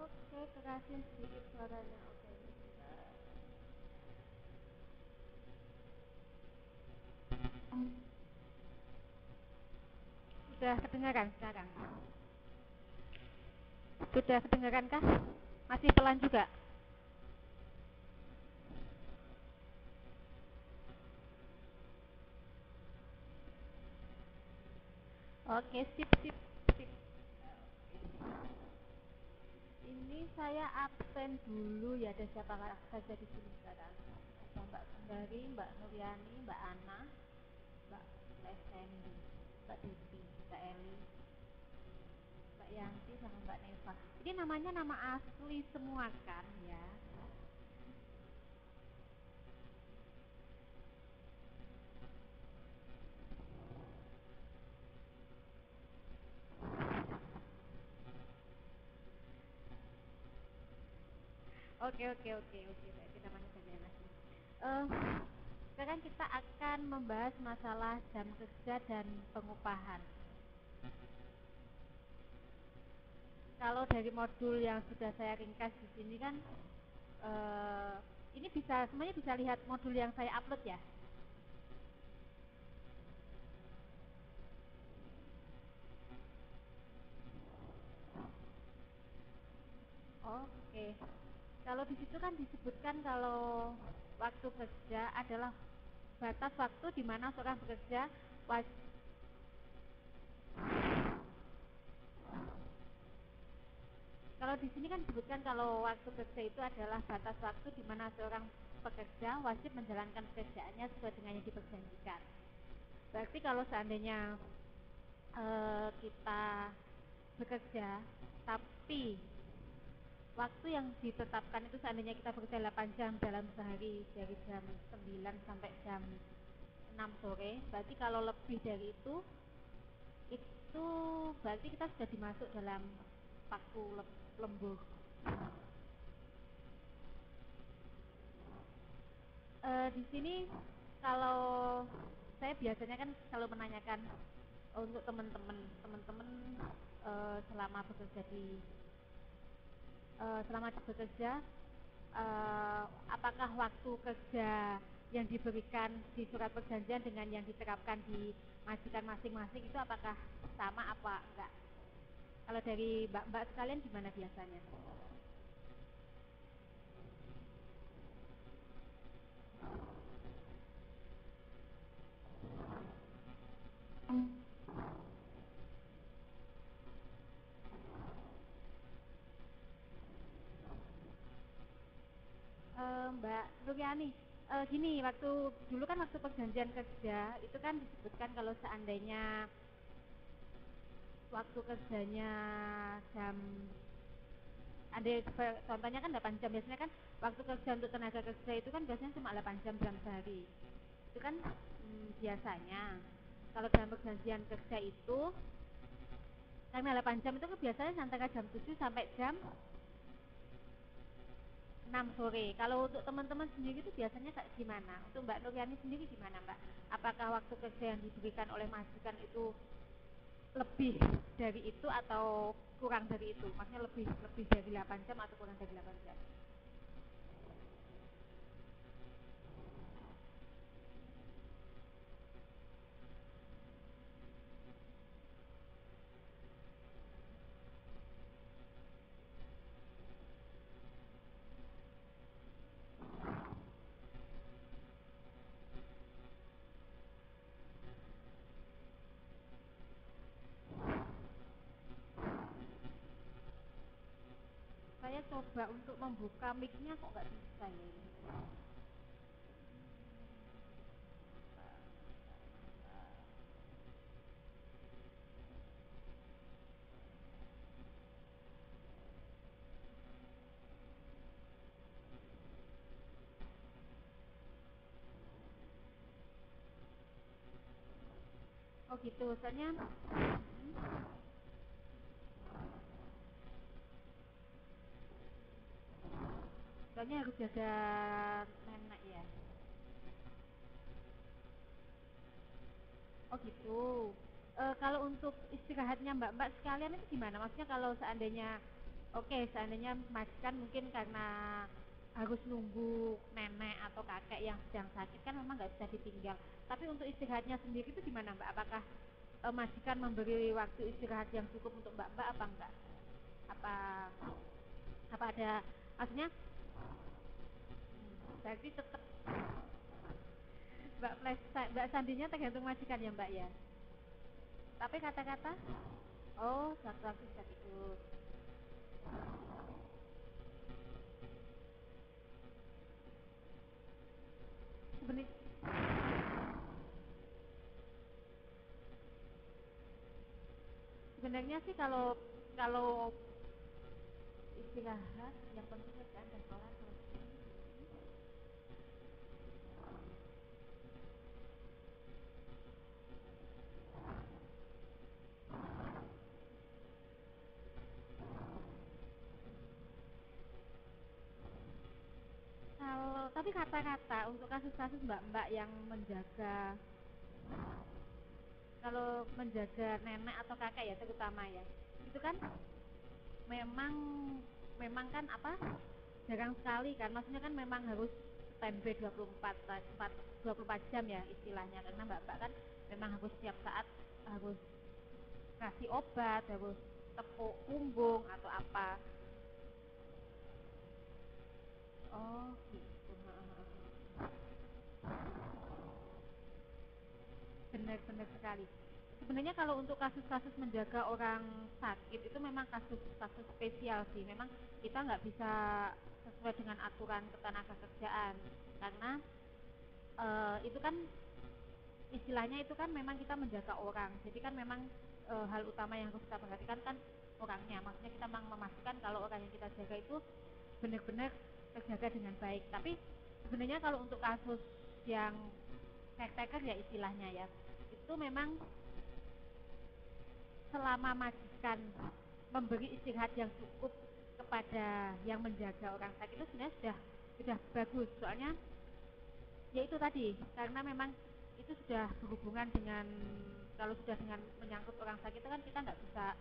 Oke, kerasin sedikit suaranya. Oke, sebentar. Sudah kedengaran sekarang? Sudah kedengaran kah? Masih pelan juga? Oke, sip, sip, sip. Ini saya absen dulu ya, ada siapa saja di sini sekarang? Ada Mbak Sundari, Mbak Nuryani, Mbak Ana, Mbak Lesendi, Mbak Devi, Mbak Eli, Mbak Yanti, sama Mbak Neva. Ini namanya nama asli semua kan ya? Oke. Berarti namanya panggilan asli. Eh, Sekarang kita akan membahas masalah jam kerja dan pengupahan. Kalau dari modul yang sudah saya ringkas di sini kan, eh, ini semuanya bisa lihat modul yang saya upload ya. Oke. Kalau di situ kan disebutkan kalau waktu kerja adalah batas waktu di mana seorang bekerja wajib. Kalau di sini kan disebutkan kalau waktu kerja itu adalah batas waktu di mana seorang pekerja wajib menjalankan pekerjaannya sesuai dengan yang diperjanjikan. Berarti kalau seandainya kita bekerja, tapi waktu yang ditetapkan itu seandainya kita bekerja 8 jam dalam sehari dari jam 9 sampai jam 6 sore, berarti kalau lebih dari itu berarti kita sudah dimasuk dalam waktu lembur. Di sini kalau saya biasanya kan selalu menanyakan untuk teman-teman selama bekerja apakah waktu kerja yang diberikan di surat perjanjian dengan yang diterapkan di majikan masing-masing itu apakah sama apa enggak? Kalau dari mbak-mbak sekalian gimana biasanya? Mbak Nuryani, gini, waktu dulu kan waktu perjanjian kerja itu kan disebutkan kalau seandainya waktu kerjanya jam ada contohnya kan 8 jam, biasanya kan waktu kerja untuk tenaga kerja itu kan biasanya cuma 8 jam dalam sehari. Itu kan biasanya kalau dalam perjanjian kerja itu karena 8 jam itu kan biasanya antara jam 7 sampai jam 6 sore. Kalau untuk teman-teman sendiri itu biasanya kayak gimana? Untuk Mbak Nuryani sendiri gimana, Mbak? Apakah waktu kerja yang diberikan oleh majikan itu lebih dari itu atau kurang dari itu? Maksudnya lebih lebih dari 8 jam atau kurang dari 8 jam? Saya coba untuk membuka mic-nya kok nggak bisa ya ini. Oh gitu, soalnya harus jaga nenek ya. Oh gitu. Kalau untuk istirahatnya mbak-mbak sekalian itu gimana? Maksudnya kalau seandainya Oke, seandainya majikan mungkin karena harus nunggu nenek atau kakek yang sedang sakit kan memang nggak bisa ditinggal. Tapi untuk istirahatnya sendiri itu gimana Mbak? Apakah majikan memberi waktu istirahat yang cukup untuk Mbak apa enggak? Apa apa ada maksudnya berarti tetap Mbak Sandinya tergantung majikan ya Mbak ya. Tapi kata-kata oh satu bisa tidur. Sebenarnya sebenarnya sih kalau kalau istirahat yang penting kerjaan dan sholat selesai. Kalau tapi kata-kata untuk kasus-kasus mbak-mbak yang menjaga kalau menjaga nenek atau kakek ya terutama ya itu kan memang memang kan apa jarang sekali kan maksudnya kan memang harus standby 24 jam ya istilahnya karena mbak-mbak kan memang harus setiap saat harus kasih obat harus tepuk punggung atau apa oh gitu benar-benar sekali sebenarnya kalau untuk kasus-kasus menjaga orang sakit itu memang kasus-kasus spesial sih memang kita nggak bisa sesuai dengan aturan ketenagakerjaan karena itu kan istilahnya itu kan memang kita menjaga orang jadi kan memang hal utama yang harus kita perhatikan kan orangnya maksudnya kita memang memastikan kalau orang yang kita jaga itu benar-benar terjaga dengan baik tapi sebenarnya kalau untuk kasus yang caretaker ya istilahnya ya itu memang selama majikan memberi istirahat yang cukup kepada yang menjaga orang sakit itu sebenarnya sudah bagus soalnya ya itu tadi karena memang itu sudah berhubungan dengan kalau sudah dengan menyangkut orang sakit itu kan kita nggak bisa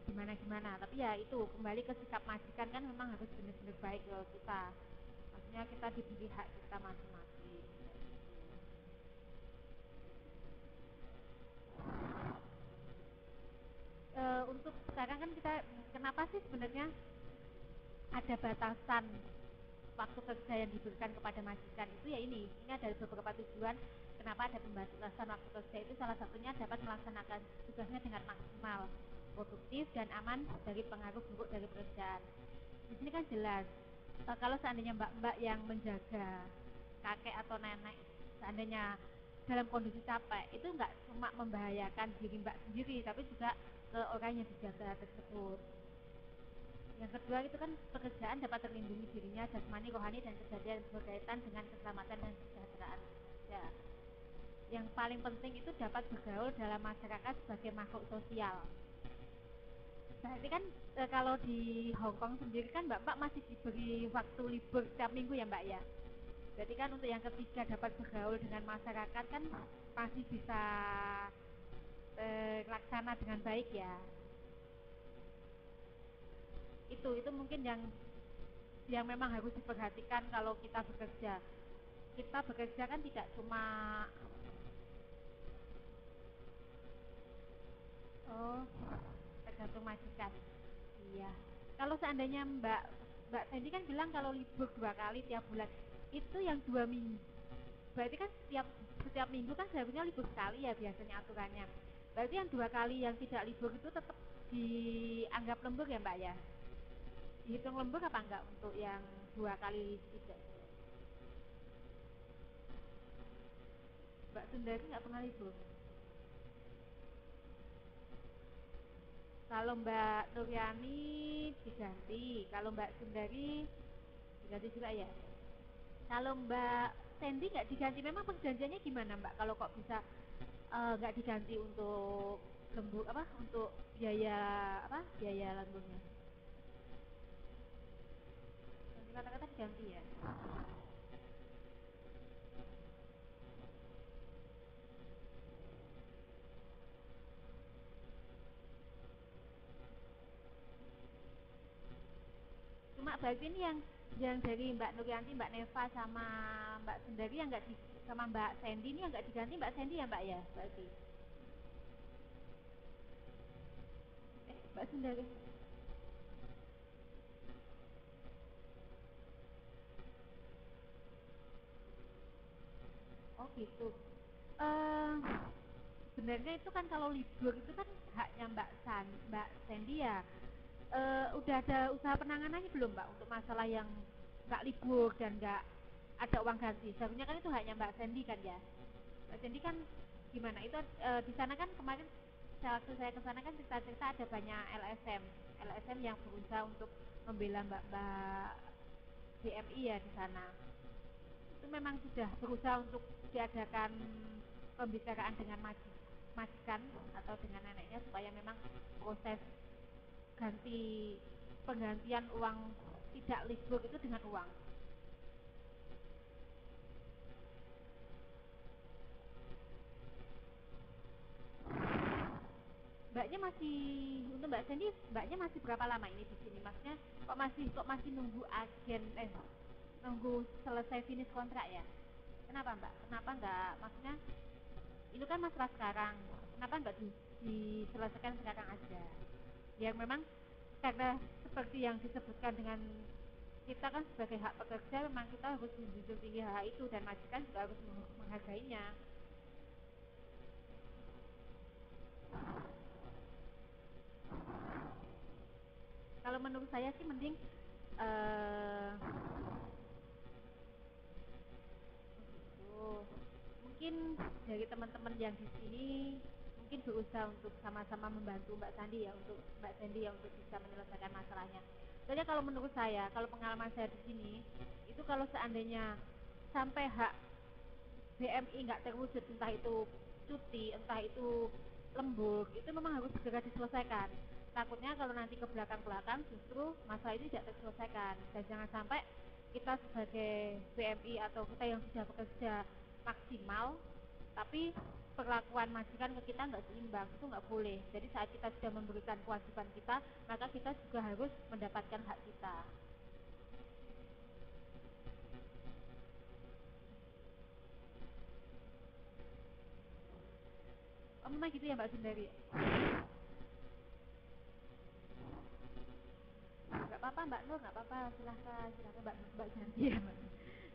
gimana-gimana tapi ya itu kembali ke sikap majikan kan memang harus benar-benar baik ke kita maksudnya kita diberi hak kita masing-masing untuk sekarang kan kita kenapa sih sebenarnya ada batasan waktu kerja yang diberikan kepada majikan itu ya ini ada beberapa tujuan kenapa ada pembatasan waktu kerja itu salah satunya dapat melaksanakan tugasnya dengan maksimal produktif dan aman dari pengaruh buruk dari pekerjaan di sini kan jelas kalau seandainya mbak-mbak yang menjaga kakek atau nenek seandainya dalam kondisi capek itu nggak cuma membahayakan diri mbak sendiri tapi juga ke orang yang dijaga tersebut yang kedua itu kan pekerjaan dapat terlindungi dirinya jasmani, rohani dan kejadian berkaitan dengan keselamatan dan kesejahteraan ya. Yang paling penting itu dapat bergaul dalam masyarakat sebagai makhluk sosial. Berarti kan kalau di Hong Kong sendiri kan Mbak masih diberi waktu libur setiap minggu ya Mbak ya. Berarti kan untuk yang ketiga dapat bergaul dengan masyarakat kan masih bisa terlaksana dengan baik ya. Itu mungkin yang memang harus diperhatikan kalau kita bekerja. Kita bekerja kan tidak cuma oh tergantung majikan. Iya. Kalau seandainya Mbak Sandy kan bilang kalau libur 2 kali tiap bulan itu yang 2 minggu. Berarti kan setiap minggu kan seharusnya libur sekali ya biasanya aturannya. Berarti yang 2 kali yang tidak libur itu tetap dianggap lembur ya Mbak ya? Dihitung lembur apa enggak untuk yang 2 kali tidak? Mbak Sundari nggak pernah libur. Kalau Mbak Nuryani diganti, kalau Mbak Sundari diganti juga ya. Kalau Mbak Sandy nggak diganti, memang perjanjiannya gimana Mbak? Kalau kok bisa nggak diganti untuk lembur apa? Untuk biaya apa? Biaya lemburnya? Nanti kata-kata diganti ya. berarti ini yang dari Mbak Nuryanti, Mbak Neva sama Mbak Sendari yang nggak sama Mbak Sandy ini yang nggak diganti Mbak Sandy ya Mbak ya berarti. Mbak Sendari. Oh gitu. Eh Sebenarnya itu kan kalau libur itu kan haknya Mbak Sandy ya. Udah ada usaha penanganannya belum Mbak untuk masalah yang nggak libur dan nggak ada uang ganti? Seharusnya kan itu haknya Mbak Sandy kan ya. Mbak Sandy kan gimana? Itu di sana kan kemarin waktu saya ke sana kan cerita-cerita ada banyak LSM yang berusaha untuk membela Mbak BMI ya di sana. Itu memang sudah berusaha untuk diadakan pembicaraan dengan majikan atau dengan neneknya supaya memang proses penggantian uang tidak libur itu dengan uang. Mbaknya masih untuk Mbak Sandy, mbaknya masih berapa lama ini di sini? Maksudnya kok masih nunggu nunggu selesai finish kontrak ya? Kenapa Mbak? Kenapa nggak? Maksudnya itu kan masalah sekarang. Kenapa nggak diselesaikan sekarang aja? Ya memang karena seperti yang disebutkan dengan kita kan sebagai hak pekerja memang kita harus menjunjung tinggi hak itu dan majikan juga harus menghargainya. Kalau menurut saya sih mending eh gitu. Mungkin dari teman-teman yang di sini mungkin berusaha untuk sama-sama membantu Mbak Sandy ya untuk bisa menyelesaikan masalahnya. Soalnya kalau menurut saya, kalau pengalaman saya di sini itu kalau seandainya sampai hak BMI nggak terwujud, entah itu cuti, entah itu lembur, itu memang harus segera diselesaikan. Takutnya kalau nanti ke belakang-belakang justru masalah ini tidak terselesaikan dan jangan sampai kita sebagai BMI atau kita yang sudah bekerja maksimal tapi perlakuan majikan ke kita nggak seimbang, itu nggak boleh. Jadi saat kita sudah memberikan kewajiban kita, maka kita juga harus mendapatkan hak kita. Oh memang gitu ya Mbak Sundari? Nggak apa-apa Mbak Nur, nggak apa-apa, silahkan Mbak Janti ya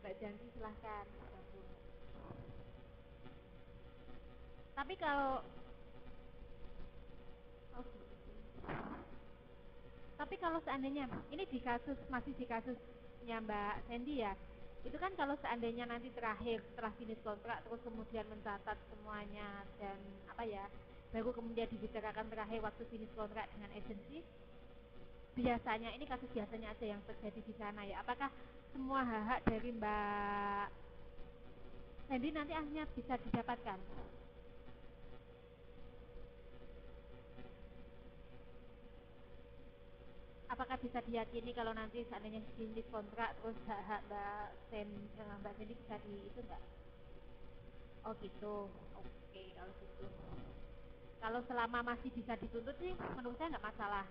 Mbak Janti silahkan gabung. Tapi kalau oh, tapi kalau seandainya ini masih di kasusnya Mbak Sandy ya, itu kan kalau seandainya nanti terakhir setelah finish kontrak terus kemudian mencatat semuanya dan apa ya, baru kemudian dibicarakan terakhir waktu finish kontrak dengan agensi, biasanya ini kasus biasanya aja yang terjadi di sana ya. Apakah semua hak dari Mbak Sandy nanti akhirnya bisa didapatkan? Apakah bisa diyakini kalau nanti seandainya finish kontrak terus hak-hak Mbak Sandy bisa di itu enggak? Oh gitu. Oke, kalau gitu. Kalau selama masih bisa dituntut sih menurut saya nggak masalah.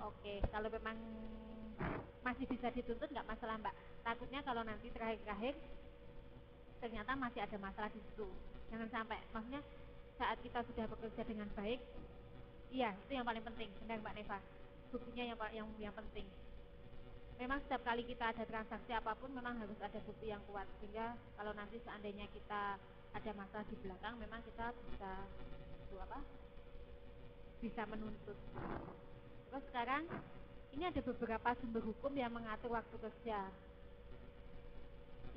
Oke, kalau memang masih bisa dituntut nggak masalah Mbak. Takutnya kalau nanti terakhir-terakhir ternyata masih ada masalah di situ. Jangan sampai, maksudnya saat kita sudah bekerja dengan baik, iya itu yang paling penting, benar Mbak Neva. Buktinya yang penting. Memang setiap kali kita ada transaksi apapun memang harus ada bukti yang kuat sehingga kalau nanti seandainya kita ada masalah di belakang memang kita bisa menuntut. Terus sekarang ini ada beberapa sumber hukum yang mengatur waktu kerja.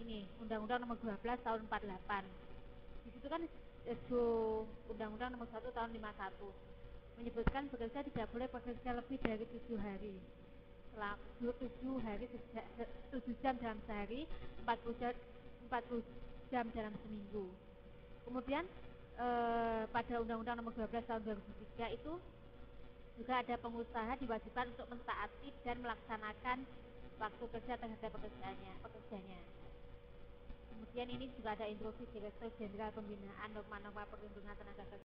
Ini Undang-Undang Nomor 12 Tahun 48. Di situ kan itu Undang-Undang Nomor 1 Tahun 51 menyebutkan bekerja tidak boleh bekerja lebih dari 7 hari. 7 hari 7 jam dalam sehari, 40 jam dalam seminggu. Kemudian pada Undang-Undang Nomor 12 Tahun 2003 itu juga ada pengusaha diwajibkan untuk mentaati dan melaksanakan waktu kerja terhadap pekerjanya. Kemudian ini juga ada instruksi Direktur Jenderal Pembinaan Norma-norma Perlindungan Tenaga Kerja